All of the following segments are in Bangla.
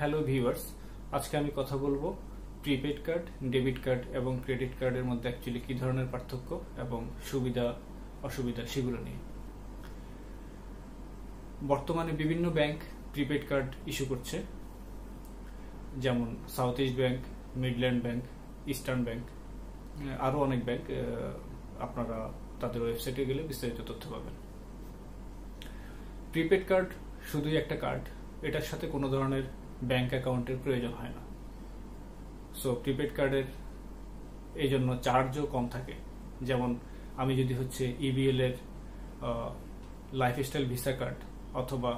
হ্যালো ভিউয়ার্স, আজকে আমি কথা বলবো প্রিপেড কার্ড, ডেবিট কার্ড এবং ক্রেডিট কার্ডের মধ্যে অ্যাকচুয়ালি কি ধরনের পার্থক্য এবং সুবিধা অসুবিধা সেগুলো নিয়ে। বর্তমানে বিভিন্ন ব্যাংক প্রিপেড কার্ড ইস্যু করছে, যেমন south east bank, Midland bank, eastern bank, আরও অনেক ব্যাংক। আপনারা তাদের ওয়েবসাইটে গেলে বিস্তারিত তথ্য পাবেন। প্রিপেড কার্ড শুধুই একটা কার্ড, এটার সাথে কোনো ধরনের ব্যাংক অ্যাকাউন্টের প্রয়োজন হয় না। সো প্রিপেড কার্ডের এই জন্য চার্জও কম থাকে। যেমন আমি যদি হচ্ছে ইবিএল এর লাইফস্টাইল ভিসা কার্ড অথবা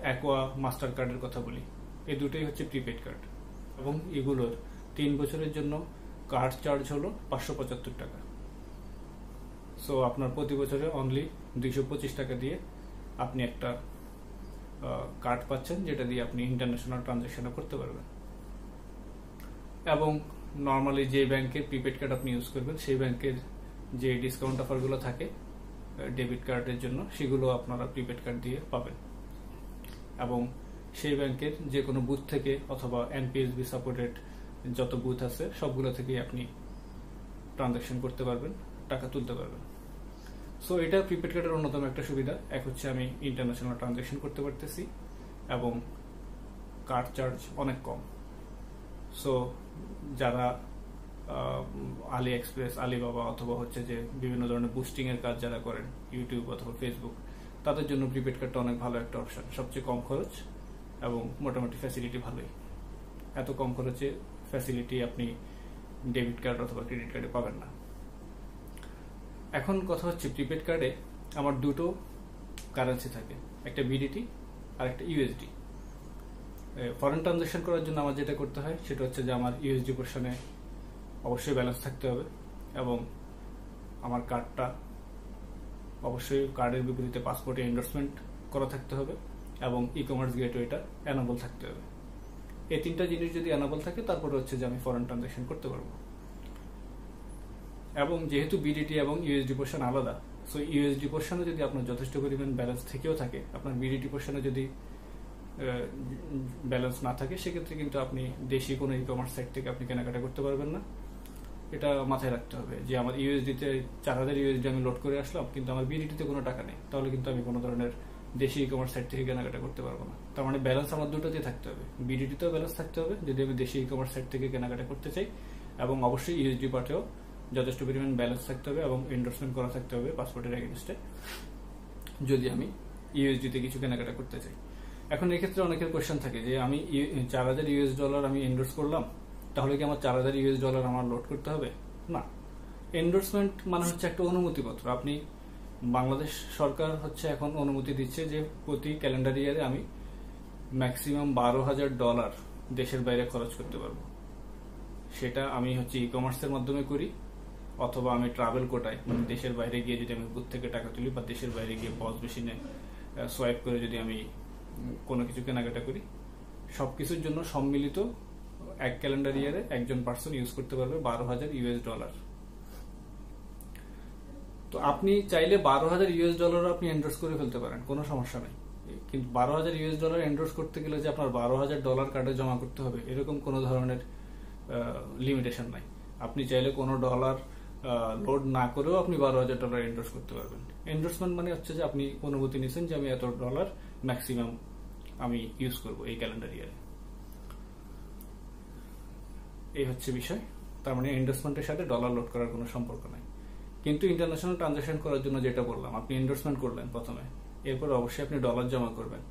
অ্যাকোয়া মাস্টার কার্ডের কথা বলি, এই দুটোই হচ্ছে প্রিপেড কার্ড এবং এগুলোর 3 বছরের জন্য কার্ড চার্জ হলো 575 টাকা। সো আপনার প্রতি বছরে অনলি 225 টাকা দিয়ে আপনি একটা কার্ড পাচ্ছেন, যেটা দিয়ে আপনি ইন্টারন্যাশনাল ট্রানজাকশন করতে পারবেন। এবং নর্মালি যে ব্যাংকের প্রিপেড কার্ড আপনি ইউজ করবেন, সেই ব্যাংকের যে ডিসকাউন্ট অফারগুলো থাকে ডেবিট কার্ডের জন্য, সেগুলো আপনারা প্রিপেড কার্ড দিয়ে পাবেন। এবং সেই ব্যাংকের যে কোনো বুথ থেকে অথবা এনপিএসবি সাপোর্টেড যত বুথ আছে সবগুলো থেকেই আপনি ট্রানজাকশন করতে পারবেন, টাকা তুলতে পারবেন। সো এটা প্রিপেড কার্ডের অন্যতম একটা সুবিধা। এক হচ্ছে আমি ইন্টারন্যাশনাল ট্রানজাকশন করতে পারতেছি এবং কার্ড চার্জ অনেক কম। সো যারা আলি এক্সপ্রেস, আলিবাবা অথবা হচ্ছে যে বিভিন্ন ধরনের বুস্টিং এর কাজ যারা করেন ইউটিউব অথবা ফেসবুক, তাদের জন্য প্রিপেড কার্ডটা অনেক ভালো একটা অপশন। সবচেয়ে কম খরচ এবং মোটামুটি ফ্যাসিলিটি ভালোই। এত কম খরচে ফ্যাসিলিটি আপনি ডেবিট কার্ড অথবা ক্রেডিট কার্ডে পাবেন না। এখন কথা হচ্ছে প্রিপেড কার্ডে আমার দুটো কারেন্সি থাকে, একটা বিডিটি আর একটা ইউএসডি। ফরেন ট্রানজাকশন করার জন্য আমার যেটা করতে হয় সেটা হচ্ছে যে আমার ইউএসডি পোর্শনে অবশ্যই ব্যালেন্স থাকতে হবে এবং আমার কার্ডটা অবশ্যই কার্ডের বিপরীতে পাসপোর্টে এন্ডোর্সমেন্ট করা থাকতে হবে এবং ই কমার্স গেটওয়েটা অ্যানাবল থাকতে হবে। এই তিনটা জিনিস যদি অ্যানাবল থাকে তারপরে হচ্ছে যে আমি ফরেন ট্রানজাকশন করতে পারবো। এবং যেহেতু বিডিটি এবং ইউএসডি পোর্শন আলাদা, সো ইউএসডি পোর্শনে যদি আপনার যথেষ্ট পরিমাণ ব্যালেন্স থেকেও থাকে, আপনার বিডিটি পোর্শনে যদি ব্যালেন্স না থাকে, সেক্ষেত্রে কিন্তু আপনি দেশি কোনো ই কমার্স সাইট থেকে আপনি কেনাকাটা করতে পারবেন না। এটা মাথায় রাখতে হবে যে আমার ইউএসডিতে 4000 ইউএসডি আমি লোড করে আসলাম, কিন্তু আমার বিডিটিতে কোনো টাকা নেই, তাহলে কিন্তু আমি কোনো ধরনের দেশি ই কমার্স সাইট থেকে কেনাকাটা করতে পারবো না। তার মানে ব্যালেন্স আমার দুটোতেই থাকতে হবে, বিডিটিতেও ব্যালেন্স থাকতে হবে যদি আমি দেশি ই কমার্স সাইট থেকে কেনাকাটা করতে চাই, এবং অবশ্যই ইউএসডি পার্টেও যথেষ্ট পরিমাণ ব্যালেন্স থাকতে হবে এবং এন্ডোর্সমেন্ট করা থাকতে হবে পাসপোর্টের এগেইনস্টে, যদি আমি ইউএসডিতে কিছু কেনাকাটা করতে চাই। এখন এক্ষেত্রে অনেকের কোয়েশ্চেন থাকে যে আমি 4000 ইউএস ডলার আমি এন্ডোর্স করলাম, তাহলে কি আমার 4000 ইউএস ডলার আমার লোড করতে হবে? না। এন্ডোর্সমেন্ট মানে হচ্ছে একটা অনুমতিপত্র। আপনি বাংলাদেশ সরকার হচ্ছে এখন অনুমতি দিচ্ছে যে প্রতি ক্যালেন্ডার ইয়ারে আমি ম্যাক্সিমাম $12,000 দেশের বাইরে খরচ করতে পারবো। সেটা আমি হচ্ছে ই কমার্সের মাধ্যমে করি অথবা আমি ট্রাভেল কোটায়, মানে দেশের বাইরে গিয়ে যদি আমি বুথ থেকে টাকা তুলি বা দেশের বাইরে গিয়ে পজ মেশিনে সোয়াইপ করে যদি আমি কোনো কিছু কেনাকাটা করি, সবকিছুর জন্য সম্মিলিত এক ক্যালেন্ডার ইয়ারে একজন পার্সন ইউজ করতে পারবে $12,000 ইউএস ডলার। তো আপনি চাইলে $12,000 ইউএস ডলার আপনি এন্ডোর্স করে ফেলতে পারেন, কোনো সমস্যা নেই। কিন্তু $12,000 ইউএস ডলার এন্ডোর্স করতে গেলে যে আপনার $12,000 কার্ডে জমা করতে হবে, এরকম কোনো ধরনের লিমিটেশন নাই। আপনি চাইলে কোনো ডলার লোড না করেও আপনি $12,000 এন্ডোর্স করতে পারবেন। এন্ডোর্সমেন্ট মানে হচ্ছে যে আপনি অনুমতি নিচ্ছেন যে আমি এত ডলার ম্যাক্সিমাম আমি ইউজ করব এই ক্যালেন্ডার ইয়ারে। এই হচ্ছে বিষয়। তার মানে এন্ডোর্সমেন্টের সাথে ডলার লোড করার কোনো সম্পর্ক নাই। কিন্তু ইন্টারন্যাশনাল ট্রানজাকশন করার জন্য যেটা বললাম, আপনি এন্ডোর্সমেন্ট করলেন প্রথমে, এরপর অবশ্যই আপনি ডলার জমা করবেন।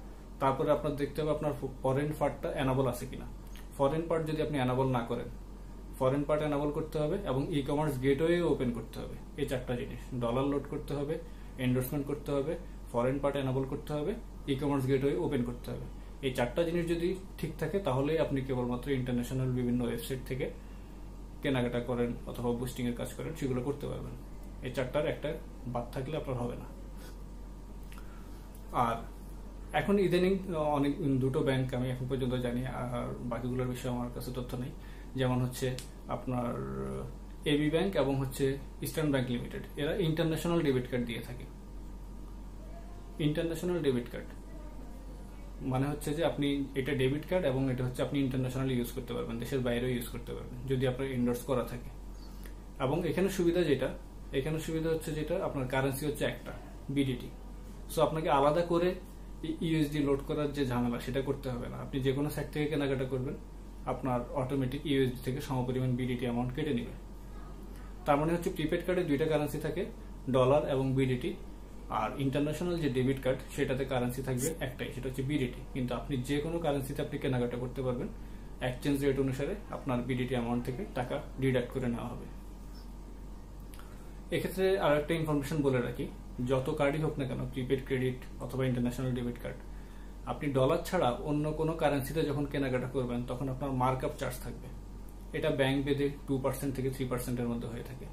তারপরে আপনার দেখতে হবে আপনার ফরেন পার্টটা অ্যানাবল আছে কিনা। ফরেন পার্ট যদি আপনি অ্যানাবল না করেন, ফরেন পার্ট অ্যানাবল করতে হবে এবং ই কমার্স গেটওয়ে ওপেন করতে হবে। এই 4টা জিনিস, ডলার লোড করতে হবে, এন্ডোর্সমেন্ট করতে হবে, ফরেন পার্ট অ্যানাবল করতে হবে, ই কমার্স গেটওয়ে ওপেন করতে হবে। এই 4টা জিনিস যদি ঠিক থাকে, তাহলেই আপনি কেবলমাত্র ইন্টারন্যাশনাল বিভিন্ন ওয়েবসাইট থেকে কেনাকাটা করেন অথবা বুস্টিং এর কাজ করেন, সেগুলো করতে পারবেন। এই 4টার একটা বাদ থাকলে আপনার হবে না। আর এখন ইদানিং অনেক দুটো ব্যাংক আমি এখন পর্যন্ত জানি, আর বাকিগুলোর বিষয়ে আমার কাছে তথ্য নেই। যেমন হচ্ছে আপনার এবি ব্যাংক এবং হচ্ছে ইস্টার্ন ব্যাংক লিমিটেড, এরা ইন্টারন্যাশনাল ডেবিট কার্ড দিয়ে থাকে। ইন্টারন্যাশনাল ডেবিট কার্ড মানে হচ্ছে যে আপনি এটা ডেবিট কার্ড এবং এটা হচ্ছে আপনি ইন্টারন্যাশনালি ইউজ করতে পারবেন, দেশের বাইরেও ইউজ করতে পারবেন যদি আপনার এন্ডোর্স করা থাকে। এবং এখানে সুবিধা হচ্ছে যেটা আপনার কারেন্সি হচ্ছে একটা বিডিটি। সো আপনাকে আলাদা করে ইউএসডি লোড করার যে ঝামেলা সেটা করতে হবে না। আপনি যে কোনো সাইট থেকে কেনাকাটা করবেন, আপনার অটোমেটিক ইউএসডি থেকে সমপরিমাণ বিডিটি অ্যামাউন্ট কেটে নেবে। তার মানে হচ্ছে প্রিপেড কার্ডে দুইটা কারেন্সি থাকে, ডলার এবং বিডিটি। আর ইন্টারন্যাশনাল যে ডেবিট কার্ড সেটাতে কারেন্সি থাকবে একটাই, সেটা হচ্ছে বিডিটি। কিন্তু আপনি যে কোনো কারেন্সিতে আপনি কেনাকাটা করতে পারবেন, এক্সচেঞ্জ রেট অনুসারে আপনার বিডিটি অ্যামাউন্ট থেকে টাকা ডিডাক্ট করে নেওয়া হবে। এক্ষেত্রে আর একটা ইনফরমেশন বলে রাখি, যত কার্ডই হোক না কেন, প্রিপেড, ক্রেডিট অথবা ইন্টারন্যাশনাল ডেবিট কার্ড, আপনি ডলার ছাড়া অন্য কোনো কারেন্সিতে যখন কেনাকাটা করবেন তখন আপনার মার্কআপ চার্জ থাকবে। এটা ব্যাংক ভেদে 2% থেকে 3%-এর মধ্যে হয়ে থাকে।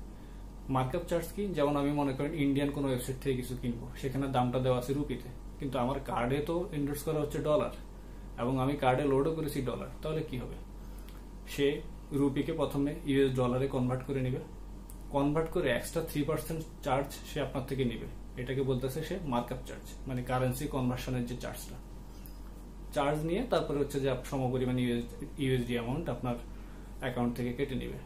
মার্কআপ চার্জ কি? যেমন আমি মনে করেন ইন্ডিয়ান কোনো ওয়েবসাইট থেকে কিছু কিনবো, সেখানে দামটা দেওয়া আছে রুপিতে, কিন্তু আমার কার্ডে তো এন্ডোর্স করা হচ্ছে ডলার এবং আমি কার্ডে লোডও করেছি ডলার। তাহলে কি হবে? সে রুপিকে প্রথমে ইউএস ডলারে কনভার্ট করে নেবে, কনভার্ট করে এক্সট্রা 3% চার্জ সে আপনার থেকে নেবে। এটাকে বলতেছে সে মার্কআপ চার্জ, মানে কারেন্সি কনভার্সনের যে চার্জটা, চার্জ নিয়ে তারপরে হচ্ছে যে সমপরিমাণ ইউএসডি অ্যামাউন্ট আপনার অ্যাকাউন্ট থেকে কেটে নেবে।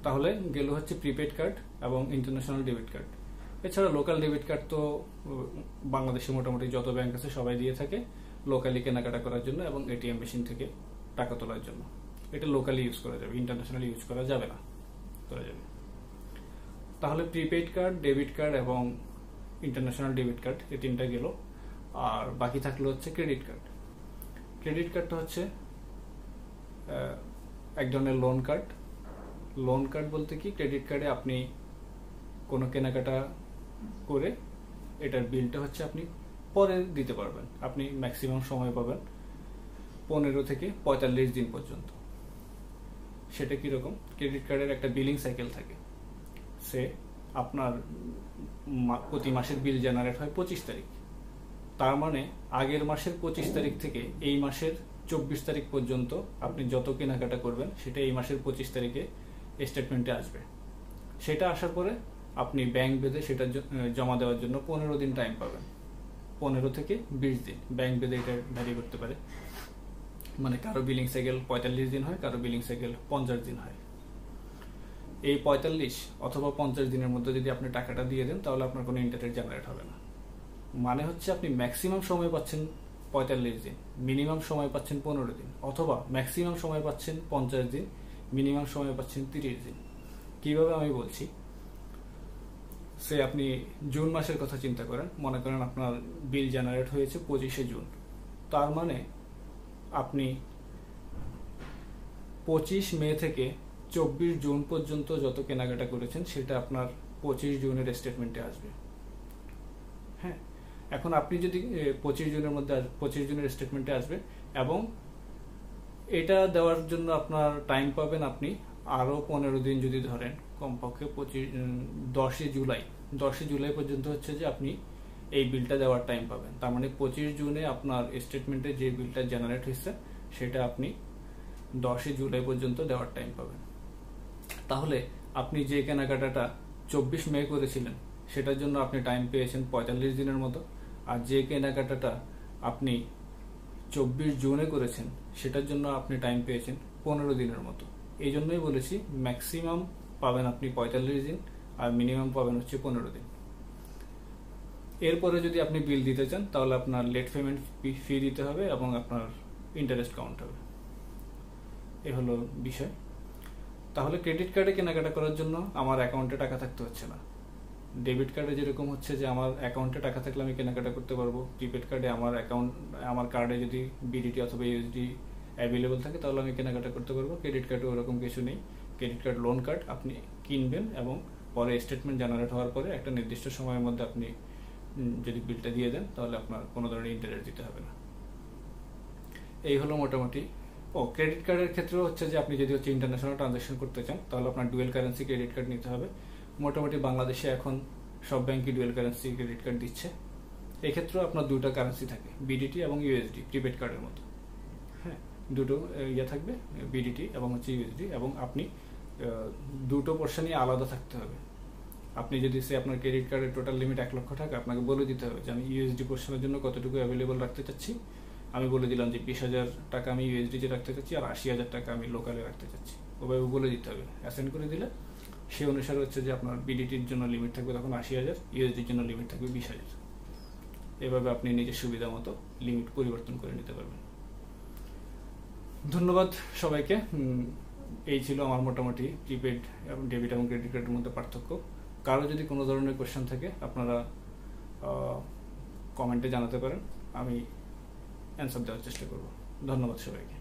তাহলে গেল হচ্ছে প্রিপেড কার্ড এবং ইন্টারন্যাশনাল ডেবিট কার্ড। এছাড়া লোকাল ডেবিট কার্ড তো বাংলাদেশে মোটামুটি যত ব্যাংক আছে সবাই দিয়ে থাকে লোকালি কেনাকাটা করার জন্য এবং এটিএম মেশিন থেকে টাকা তোলার জন্য। এটা লোকালি ইউজ করা যাবে, ইন্টারন্যাশনালি ইউজ করা যাবে না, করা যাবে। তাহলে প্রিপেড কার্ড, ডেবিট কার্ড এবং ইন্টারন্যাশনাল ডেবিট কার্ড, এই তিনটা গেল। আর বাকি থাকলো হচ্ছে ক্রেডিট কার্ড। ক্রেডিট কার্ডটা হচ্ছে এক ধরনের লোন কার্ড। লোন কার্ড বলতে কি, ক্রেডিট কার্ডে আপনি কোনো কেনাকাটা করে এটার বিলটা হচ্ছে আপনি পরে দিতে পারবেন। আপনি ম্যাক্সিমাম সময় পাবেন 15 থেকে 45 দিন পর্যন্ত। সেটা কিরকম? ক্রেডিট কার্ডের একটা বিলিং সাইকেল থাকে। সে আপনার প্রতি মাসের বিল জেনারেট হয় 25 তারিখ। তার মানে আগের মাসের 25 তারিখ থেকে এই মাসের 24 তারিখ পর্যন্ত আপনি যত কেনাকাটা করবেন সেটা এই মাসের 25 তারিখে স্টেটমেন্টে আসবে। সেটা আসার পরে আপনি ব্যাংক ভেদে সেটা জমা দেওয়ার জন্য 15 দিন টাইম পাবেন, 15 থেকে 20 দিন। ব্যাংক ভেদে এটা ভ্যারি করতে পারে, মানে কারো বিলিং সাইকেল 45 দিন হয়, কারো বিলিং সাইকেল 50 দিন হয়। এই 45 অথবা 50 দিনের মধ্যে যদি আপনি টাকাটা দিয়ে দেন তাহলে আপনার কোনো ইন্টারেস্ট জেনারেট হবে না। মানে হচ্ছে আপনি ম্যাক্সিমাম সময় পাচ্ছেন 45 দিন, মিনিমাম সময় পাচ্ছেন 15 দিন, অথবা ম্যাক্সিমাম সময় পাচ্ছেন 50 দিন, মিনিমাম সময় পাচ্ছেন 30 দিন। কিভাবে আমি বলছি, সে আপনি জুন মাসের কথা চিন্তা করেন, মনে করেন আপনার বিল জেনারেট হয়েছে 25শে জুন। তার মানে আপনি 25 মে থেকে 24 জুন পর্যন্ত যত কেনাকাটা করেছেন সেটা আপনার 25 জুনের স্টেটমেন্টে আসবে। হ্যাঁ, এখন আপনি যদি 25 জুনের মধ্যে 25 জুনের স্টেটমেন্টে আসবে এবং এটা দেওয়ার জন্য আপনার টাইম পাবেন আপনি আরো 15 দিন যদি ধরেন, কমপক্ষে 10 জুলাই পর্যন্ত হচ্ছে যে আপনি এই বিলটা দেওয়ার টাইম পাবেন। তার মানে 25 জুনে আপনার স্টেটমেন্টে যে বিলটা জেনারেট হয়েছে সেটা আপনি 10 জুলাই পর্যন্ত দেওয়ার টাইম পাবেন। তাহলে আপনি যে কেনাকাটাটা 24 মে করেছিলেন সেটার জন্য আপনি টাইম পেয়েছেন 45 দিনের মতো, আর যে কেনাকাটাটা আপনি 24 জুনে করেছেন সেটার জন্য আপনি টাইম পেয়েছেন 15 দিনের মতো। এই জন্যই বলেছি ম্যাক্সিমাম পাবেন আপনি 45 দিন আর মিনিমাম পাবেন হচ্ছে 15 দিন। এরপরে যদি আপনি বিল দিতে চান তাহলে আপনার লেট পেমেন্ট ফি দিতে হবে এবং আপনার ইন্টারেস্ট কাউন্ট হবে। এ হলো বিষয়। তাহলে ক্রেডিট কার্ডে কেনাকাটা করার জন্য আমার অ্যাকাউন্টে টাকা থাকতে হচ্ছে না। ডেবিট কার্ডে যেরকম হচ্ছে যে আমার অ্যাকাউন্টে টাকা থাকলে আমি কেনাকাটা করতে পারবো, প্রিপেড কার্ডে আমার কার্ডে যদি বিডিটি অথবা ইউএসডি অ্যাভেলেবল থাকে তাহলে আমি কেনাকাটা করতে পারবো। ক্রেডিট কার্ডে ওরকম কিছু নেই। ক্রেডিট কার্ড লোন কার্ড, আপনি কিনবেন এবং পরে স্টেটমেন্ট জেনারেট হওয়ার পরে একটা নির্দিষ্ট সময়ের মধ্যে আপনি যদি বিলটা দিয়ে দেন তাহলে আপনার কোনো ধরনের ইন্টারেস্ট দিতে হবে না। এই হলো মোটামুটি। ক্রেডিট কার্ডের ক্ষেত্রেও হচ্ছে যে আপনি যদি হচ্ছে ইন্টারন্যাশনাল ট্রানজাকশন করতে চান তাহলে আপনার ডুয়েল কারেন্সি ক্রেডিট কার্ড নিতে হবে। মোটামুটি বাংলাদেশে এখন সব ব্যাংকই ডুয়েল কারেন্সি ক্রেডিট কার্ড দিচ্ছে। এক্ষেত্রেও আপনার দুটো কারেন্সি থাকে, বিডিটি এবং ইউএসডি, প্রিপেড কার্ডের মতো। হ্যাঁ, দুটো থাকবে, বিডিটি এবং হচ্ছে ইউএসডি, এবং আপনি দুটো পোর্শনই আলাদা থাকতে হবে। আপনি যদি আপনার ক্রেডিট কার্ডের টোটাল লিমিট 1 লক্ষ টাকা, আপনাকে বলে দিতে হবে যে আমি ইউএসডি পোর্শনের জন্য কতটুকু অ্যাভেলেবল রাখতে চাচ্ছি। আমি বলে দিলাম যে 20,000 টাকা আমি ইউএসডি রাখতে চাচ্ছি আর 80,000 টাকা আমি লোকালে রাখতে চাচ্ছি। ওভাবে বলে দিতে হবে, অ্যাসাইন করে দিলে সেই অনুসারে হচ্ছে যে আপনার বিডিটির জন্য লিমিট থাকবে তখন 80,000, ইউএসডির জন্য লিমিট থাকবে 20,000। এভাবে আপনি নিজের সুবিধা মতো লিমিট পরিবর্তন করে নিতে পারবেন। ধন্যবাদ সবাইকে। এই ছিল আমার মোটামুটি প্রিপেড এবং ডেবিট এবং ক্রেডিট কার্ডের মধ্যে পার্থক্য। কারো যদি কোনো ধরনের কোয়েশ্চেন থাকে আপনারা কমেন্টে জানাতে পারেন, আমি অ্যান্সার দেওয়ার চেষ্টা করব। ধন্যবাদ সবাইকে।